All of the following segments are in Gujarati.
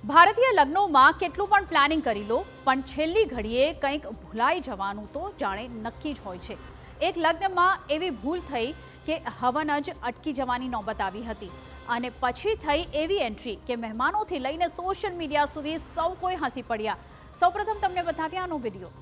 ભારતીય લગ્નોમાં કેટલું પણ પ્લાનિંગ કરી લો પણ છેલ્લી ઘડીએ કંઈક ભૂલાઈ જવાનું તો જાણે નક્કી જ હોય છે। એક લગ્નમાં એવી ભૂલ થઈ કે હવન જ અટકી જવાની નોબત આવી હતી અને પછી થઈ એવી એન્ટ્રી કે મહેમાનોથી લઈને સોશિયલ મીડિયા સુધી સૌ કોઈ હસી પડ્યા। સૌપ્રથમ તમને બતાવ્યા આનો વિડીયો।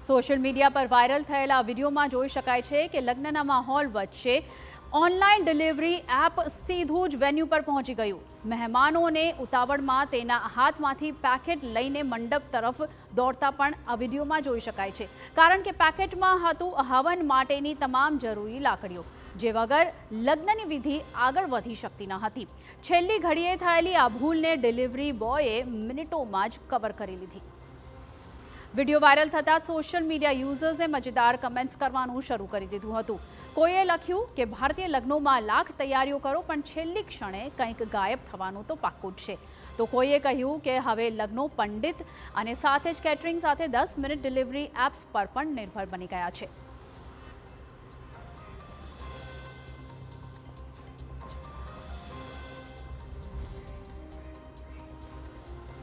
સોશિયલ મીડિયા પર વાયરલ થયેલા વિડીયોમાં જોઈ શકાય છે કે લગ્નના માહોલ વચ્ચે ઓનલાઈન ડિલિવરી એપ સીધું જ વેન્યુ પર પહોંચી ગયું। મહેમાનોને ઉતાવળમાં તેના હાથમાંથી પેકેટ લઈને મંડપ તરફ દોડતા પણ આ વિડીયોમાં જોઈ શકાય છે, કારણ કે પેકેટમાં હતું હવન માટેની તમામ જરૂરી લાકડીઓ, જે વગર લગ્નની વિધિ આગળ વધી શકતી ન હતી। છેલ્લી ઘડીએ થયેલી આ ભૂલને ડિલિવરી બોયે મિનિટોમાં જ કવર કરી લીધી। વિડીયો વાયરલ થતાં સોશિયલ મીડિયા યુઝર્સે મજેદાર કમેન્ટ્સ કરવાનું શરૂ કરી દીધું હતું। કોઈએ લખ્યું કે ભારતીય લગ્નોમાં લાખ તૈયારીઓ કરો પણ છેલ્લી ક્ષણે કંઈક ગાયબ થવાનું તો પાક્કું જ છે। તો કોઈએ કહ્યું કે હવે લગ્નો પંડિત અને સાથે જ કેટરિંગ સાથે 10 મિનિટ ડિલિવરી એપ્સ પર પણ નિર્ભર બની ગયા છે।